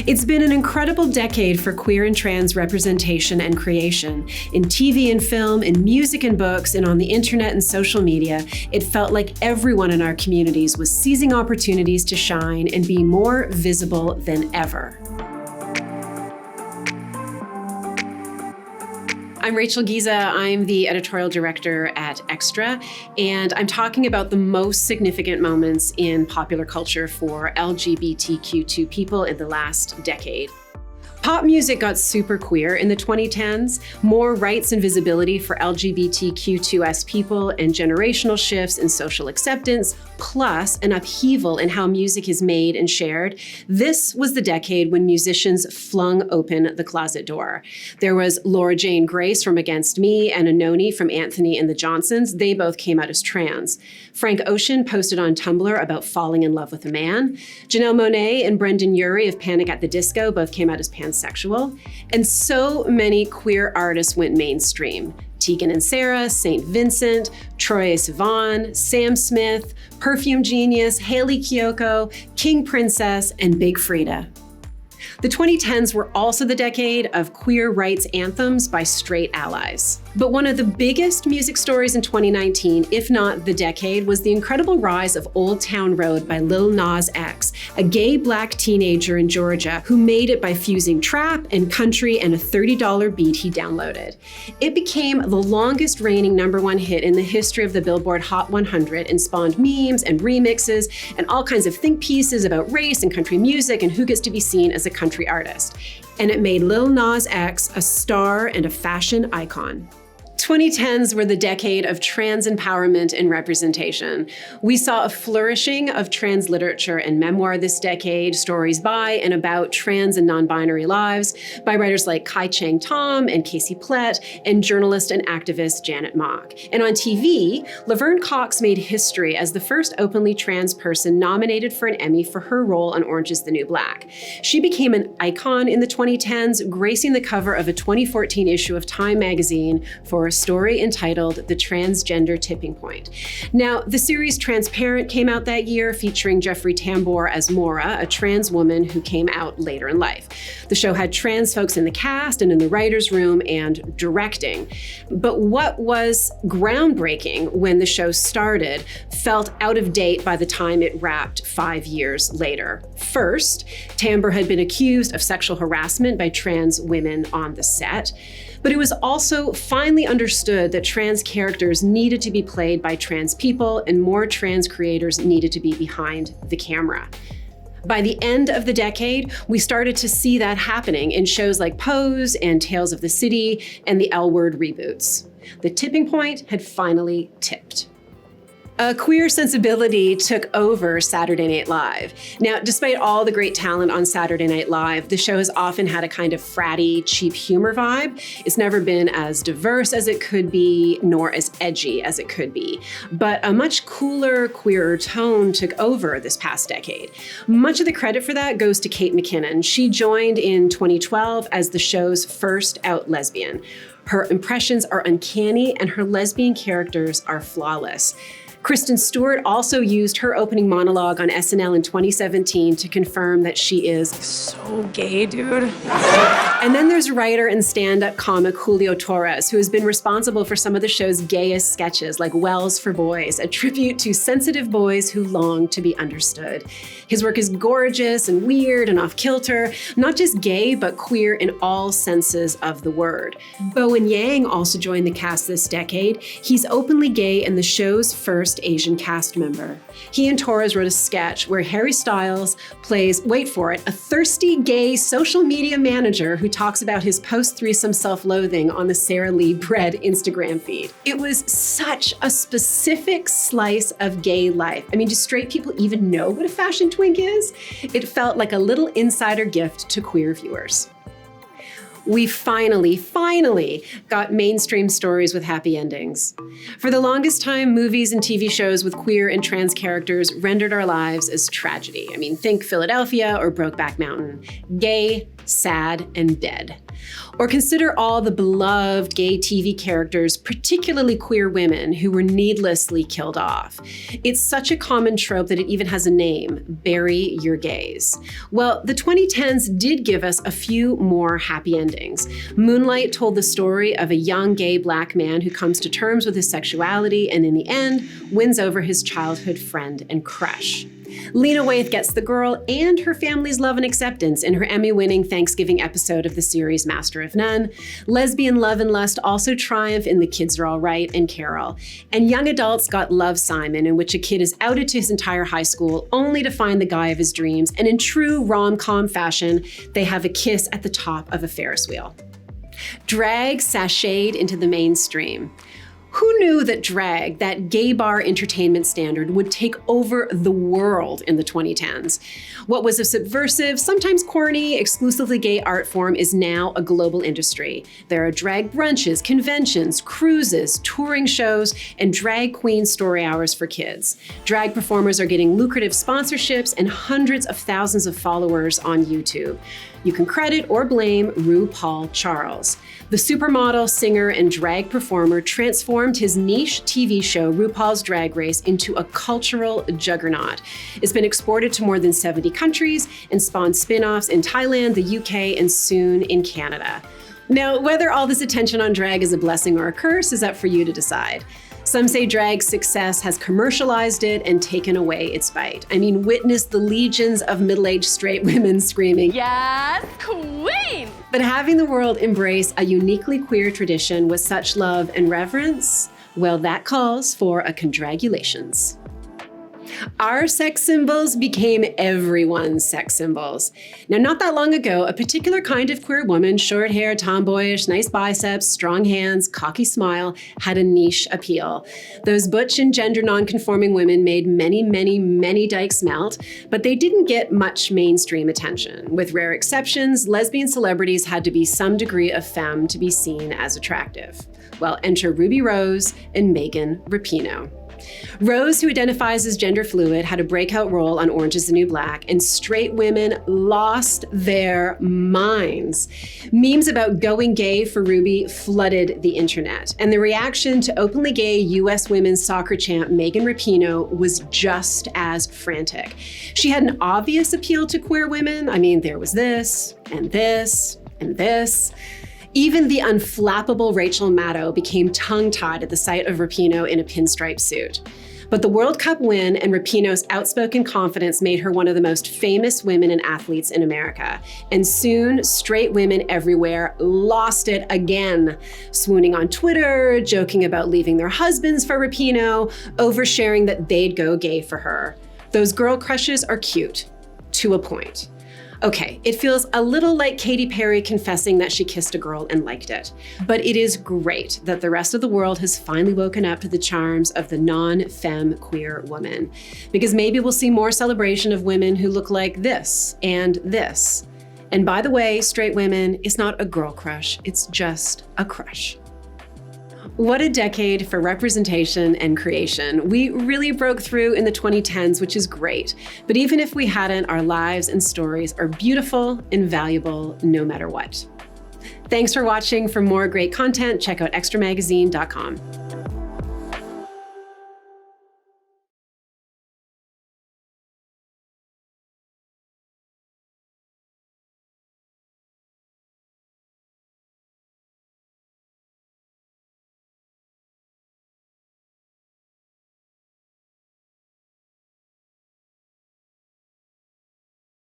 It's been an incredible decade for queer and trans representation and creation. In TV and film, in music and books, and on the internet and social media, it felt like everyone in our communities was seizing opportunities to shine and be more visible than ever. I'm Rachel Giese. I'm the editorial director at Xtra, and I'm talking about the most significant moments in popular culture for LGBTQ2 people in the last decade. Pop music got super queer in the 2010s, more rights and visibility for LGBTQ2S people and generational shifts in social acceptance, plus an upheaval in how music is made and shared. This was the decade when musicians flung open the closet door. There was Laura Jane Grace from Against Me and Anoni from Anthony and the Johnsons. They both came out as trans. Frank Ocean posted on Tumblr about falling in love with a man. Janelle Monáe and Brendan Urie of Panic at the Disco both came out as pansexual. And so many queer artists went mainstream. Tegan and Sara, St. Vincent, Troye Sivan, Sam Smith, Perfume Genius, Hayley Kiyoko, King Princess, and Big Frida. The 2010s were also the decade of queer rights anthems by straight allies. But one of the biggest music stories in 2019, if not the decade, was the incredible rise of Old Town Road by Lil Nas X, a gay Black teenager in Georgia who made it by fusing trap and country and a $30 beat he downloaded. It became the longest reigning #1 hit in the history of the Billboard Hot 100 and spawned memes and remixes and all kinds of think pieces about race and country music and who gets to be seen as a country artist. And it made Lil Nas X a star and a fashion icon. 2010s were the decade of trans empowerment and representation. We saw a flourishing of trans literature and memoir this decade, stories by and about trans and non-binary lives by writers like Kai Chang Tom and Casey Plett, and journalist and activist Janet Mock. And on TV, Laverne Cox made history as the first openly trans person nominated for an Emmy for her role on Orange is the New Black. She became an icon in the 2010s, gracing the cover of a 2014 issue of Time magazine for a story entitled The Transgender Tipping Point. Now, the series Transparent came out that year, featuring Jeffrey Tambor as Maura, a trans woman who came out later in life. The show had trans folks in the cast and in the writer's room and directing. But what was groundbreaking when the show started felt out of date by the time it wrapped 5 years later. First, Tambor had been accused of sexual harassment by trans women on the set. But it was also finally understood that trans characters needed to be played by trans people and more trans creators needed to be behind the camera. By the end of the decade, we started to see that happening in shows like Pose and Tales of the City and the L Word reboots. The tipping point had finally tipped. A queer sensibility took over Saturday Night Live. Now, despite all the great talent on Saturday Night Live, the show has often had a kind of fratty, cheap humor vibe. It's never been as diverse as it could be, nor as edgy as it could be. But a much cooler, queerer tone took over this past decade. Much of the credit for that goes to Kate McKinnon. She joined in 2012 as the show's first out lesbian. Her impressions are uncanny and her lesbian characters are flawless. Kristen Stewart also used her opening monologue on SNL in 2017 to confirm that she is so gay, dude. And then there's writer and stand-up comic Julio Torres, who has been responsible for some of the show's gayest sketches, like Wells for Boys, a tribute to sensitive boys who long to be understood. His work is gorgeous and weird and off-kilter, not just gay, but queer in all senses of the word. Bowen Yang also joined the cast this decade. He's openly gay and the show's first Asian cast member. He and Torres wrote a sketch where Harry Styles plays, wait for it, a thirsty gay social media manager who talks about his post-threesome self-loathing on the Sara Lee Bread Instagram feed. It was such a specific slice of gay life. I mean, do straight people even know what a fashion twink is? It felt like a little insider gift to queer viewers. We finally got mainstream stories with happy endings. For the longest time, movies and TV shows with queer and trans characters rendered our lives as tragedy. I mean, think Philadelphia or Brokeback Mountain. Gay, sad, and dead. Or consider all the beloved gay TV characters, particularly queer women, who were needlessly killed off. It's such a common trope that it even has a name: bury your gays. Well, the 2010s did give us a few more happy endings. Moonlight told the story of a young gay Black man who comes to terms with his sexuality and in the end wins over his childhood friend and crush. Lena Waithe gets the girl and her family's love and acceptance in her Emmy-winning Thanksgiving episode of the series Master of None. Lesbian love and lust also triumph in The Kids Are All Right and Carol. And young adults got Love, Simon, in which a kid is outed to his entire high school only to find the guy of his dreams, and in true rom-com fashion, they have a kiss at the top of a Ferris wheel. Drag sashayed into the mainstream. Who knew that drag, that gay bar entertainment standard, would take over the world in the 2010s? What was a subversive, sometimes corny, exclusively gay art form is now a global industry. There are drag brunches, conventions, cruises, touring shows, and drag queen story hours for kids. Drag performers are getting lucrative sponsorships and hundreds of thousands of followers on YouTube. You can credit or blame RuPaul Charles. The supermodel, singer, and drag performer transformed his niche TV show, RuPaul's Drag Race, into a cultural juggernaut. It's been exported to more than 70 countries and spawned spin-offs in Thailand, the UK, and soon in Canada. Now, whether all this attention on drag is a blessing or a curse is up for you to decide. Some say drag's success has commercialized it and taken away its bite. I mean, witness the legions of middle-aged straight women screaming, "Yes, queen!" But having the world embrace a uniquely queer tradition with such love and reverence, well, that calls for a congratulations. Our sex symbols became everyone's sex symbols. Now, not that long ago, a particular kind of queer woman, short hair, tomboyish, nice biceps, strong hands, cocky smile, had a niche appeal. Those butch and gender non-conforming women made many dykes melt, but they didn't get much mainstream attention. With rare exceptions, lesbian celebrities had to be some degree of femme to be seen as attractive. Well, enter Ruby Rose and Megan Rapinoe. Rose, who identifies as gender fluid, had a breakout role on Orange is the New Black, and straight women lost their minds. Memes about going gay for Ruby flooded the internet, and the reaction to openly gay US women's soccer champ Megan Rapinoe was just as frantic. She had an obvious appeal to queer women. I mean, there was this, and this, and this. Even the unflappable Rachel Maddow became tongue-tied at the sight of Rapinoe in a pinstripe suit. But the World Cup win and Rapinoe's outspoken confidence made her one of the most famous women and athletes in America. And soon, straight women everywhere lost it again, swooning on Twitter, joking about leaving their husbands for Rapinoe, oversharing that they'd go gay for her. Those girl crushes are cute, to a point. Okay, it feels a little like Katy Perry confessing that she kissed a girl and liked it. But it is great that the rest of the world has finally woken up to the charms of the non-femme queer woman. Because maybe we'll see more celebration of women who look like this and this. And by the way, straight women, it's not a girl crush, it's just a crush. What a decade for representation and creation. We really broke through in the 2010s, which is great. But even if we hadn't, our lives and stories are beautiful and valuable no matter what. Thanks for watching. For more great content, check out xtramagazine.com.